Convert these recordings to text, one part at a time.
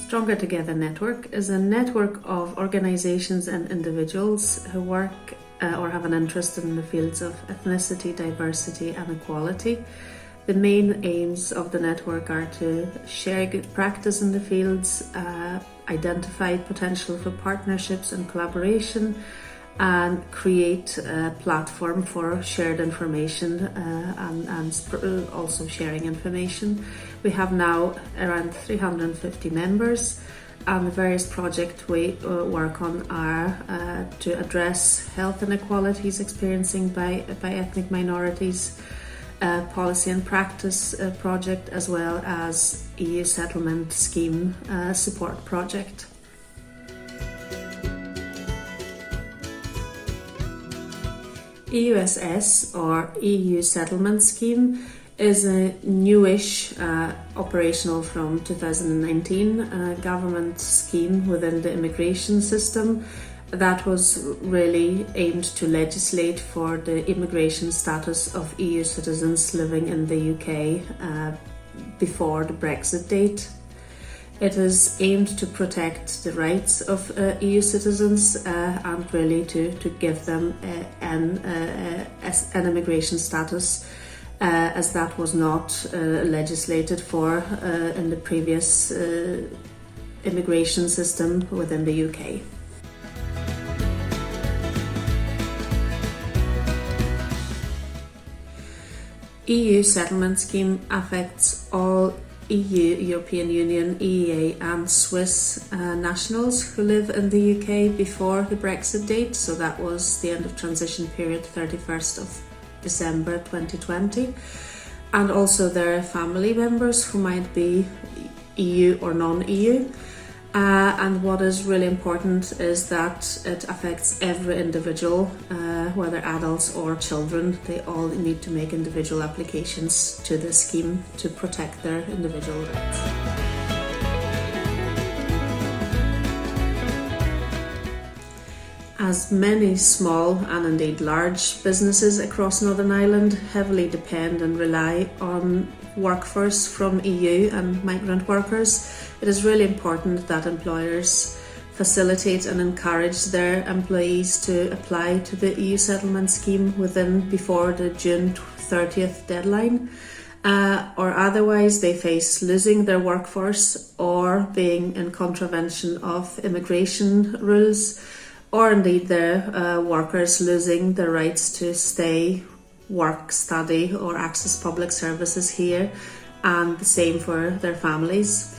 Stronger Together Network is a network of organisations and individuals who work or have an interest in the fields of ethnicity, diversity and equality. The main aims of the network are to share good practice in the fields, identify potential for partnerships and collaboration, and create a platform for shared information and also sharing information. We have now around 350 members, and the various projects we work on are to address health inequalities experiencing by ethnic minorities, policy and practice project, as well as EU settlement scheme support project. EUSS, or EU Settlement Scheme, is a newish, operational from 2019, government scheme within the immigration system that was really aimed to legislate for the immigration status of EU citizens living in the UK before the Brexit date. It is aimed to protect the rights of EU citizens and really to give them an immigration status as that was not legislated for in the previous immigration system within the UK. EU settlement scheme affects all EU, European Union, EEA and Swiss nationals who live in the UK before the Brexit date, so that was the end of transition period 31st of December 2020, and also their family members who might be EU or non-EU. And what is really important is that it affects every individual, whether adults or children. They all need to make individual applications to the scheme to protect their individual rights. As many small and indeed large businesses across Northern Ireland heavily depend and rely on workforce from EU and migrant workers, it is really important that employers facilitate and encourage their employees to apply to the EU settlement scheme before the June 30th deadline, or otherwise they face losing their workforce or being in contravention of immigration rules, or indeed their workers losing their rights to stay, work, study or access public services here, and the same for their families.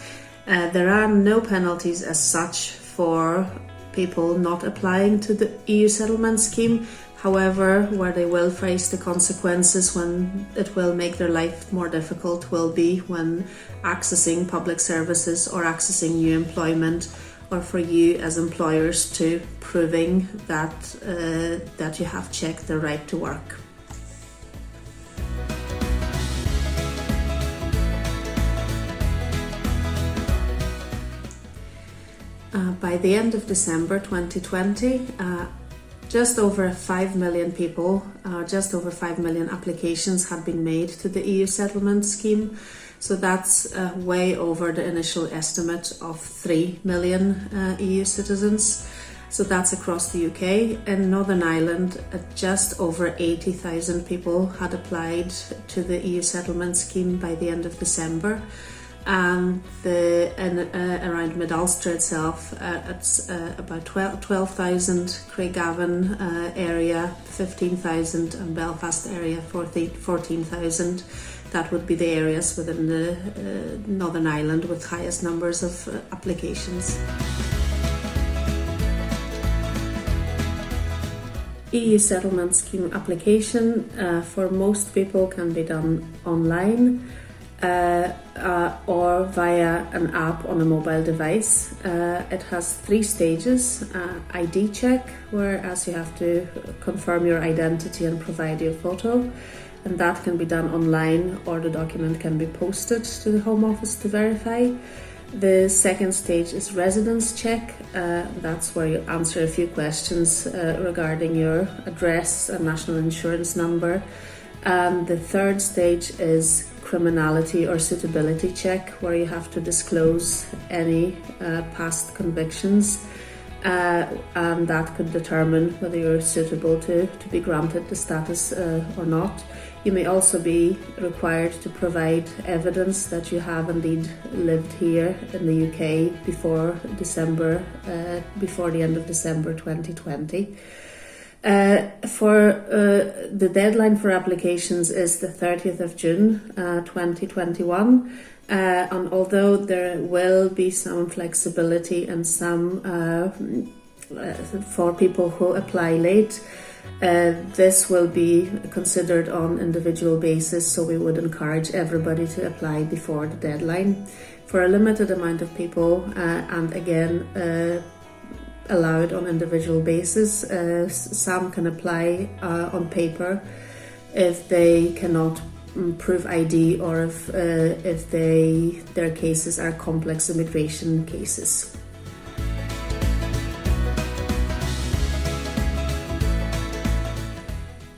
There are no penalties as such for people not applying to the EU settlement scheme. However, where they will face the consequences when it will make their life more difficult will be when accessing public services or accessing new employment, or for you as employers to proving that you have checked the right to work. By the end of December 2020, just over 5 million people, just over 5 million applications had been made to the EU settlement scheme. So that's way over the initial estimate of 3 million EU citizens. So that's across the UK. In Northern Ireland, just over 80,000 people had applied to the EU settlement scheme by the end of December. And around Mid Ulster itself, it's about 12,000, Craigavon area 15,000, and Belfast area 14,000. That would be the areas within the Northern Ireland with highest numbers of applications. EU settlement scheme application for most people can be done online. Or via an app on a mobile device. It has 3 stages. ID check, whereas you have to confirm your identity and provide your photo, and that can be done online, or the document can be posted to the Home Office to verify. The second stage is residence check. That's where you answer a few questions regarding your address and national insurance number. And the third stage is criminality or suitability check, where you have to disclose any past convictions, and that could determine whether you're suitable to be granted the status or not. You may also be required to provide evidence that you have indeed lived here in the UK before the end of December 2020. The deadline for applications is the 30th of June 2021, and although there will be some flexibility and some for people who apply late, this will be considered on individual basis, so we would encourage everybody to apply before the deadline. For a limited amount of people, and again allowed on individual basis, some can apply on paper if they cannot prove ID, or if their cases are complex immigration cases.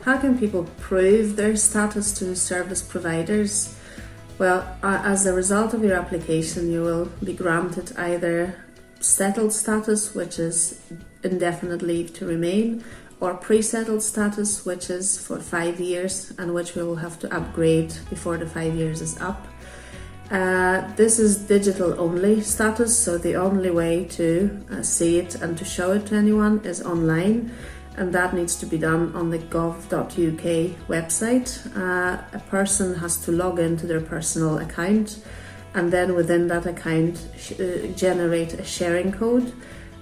How can people prove their status to service providers? Well, as a result of your application, you will be granted either settled status, which is indefinite leave to remain, or pre-settled status, which is for 5 years and which we will have to upgrade before the 5 years is up. This is digital only status, so the only way to see it and to show it to anyone is online, and that needs to be done on the gov.uk website. A person has to log into their personal account, and then within that account generate a sharing code,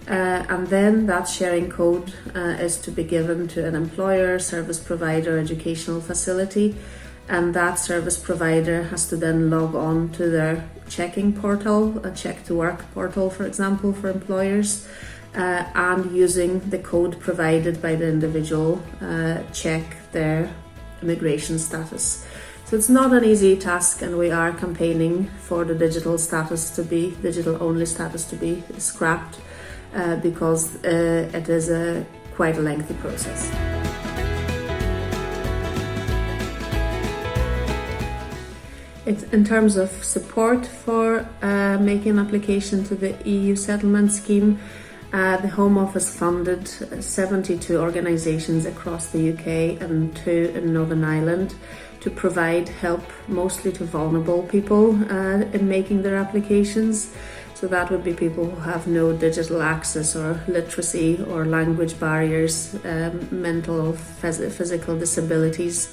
and then that sharing code is to be given to an employer, service provider, educational facility, and that service provider has to then log on to their checking portal, a check to work portal, for example, for employers, and using the code provided by the individual, check their immigration status. So it's not an easy task, and we are campaigning for the digital only status to be scrapped, because it is quite a lengthy process. In terms of support for making an application to the EU settlement scheme, the Home Office funded 72 organisations across the UK and 2 in Northern Ireland to provide help mostly to vulnerable people in making their applications. So that would be people who have no digital access or literacy or language barriers, mental, physical disabilities,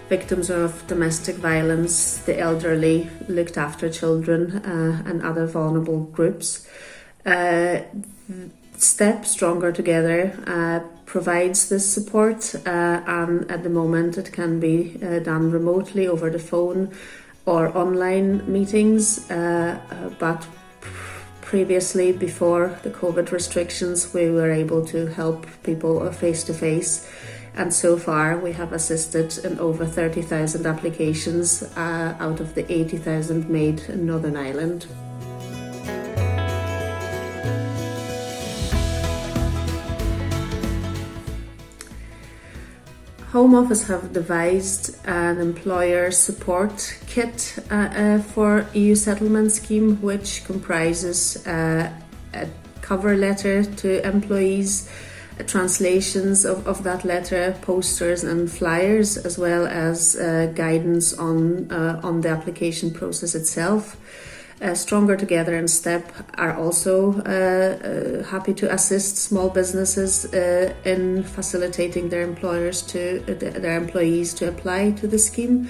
victims of domestic violence, the elderly, looked after children, and other vulnerable groups. STEP, Stronger Together, provides this support, and at the moment it can be done remotely over the phone or online meetings, but previously, before the COVID restrictions, we were able to help people face to face, and so far we have assisted in over 30,000 applications out of the 80,000 made in Northern Ireland. Home Office have devised an employer support kit for EU settlement scheme, which comprises a cover letter to employees, translations of that letter, posters and flyers, as well as guidance on the application process itself. Stronger Together and STEP are also happy to assist small businesses in facilitating their employees to apply to the scheme,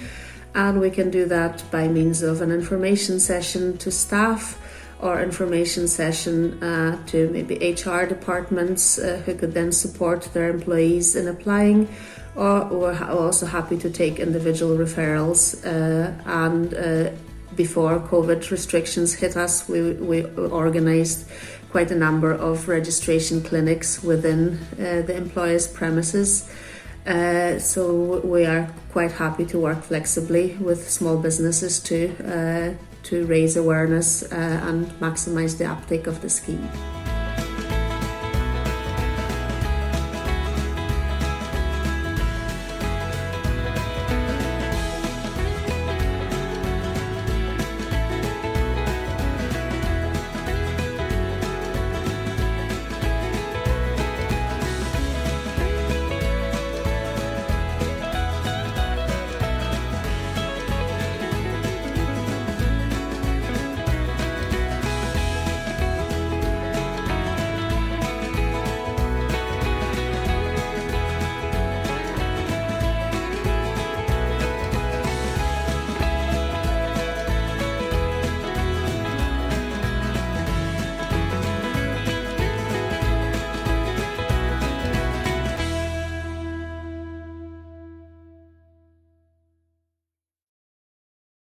and we can do that by means of an information session to staff, or information session to maybe HR departments who could then support their employees in applying, or we're also happy to take individual referrals, and before COVID restrictions hit us, we organised quite a number of registration clinics within the employer's premises. So we are quite happy to work flexibly with small businesses to raise awareness and maximise the uptake of the scheme.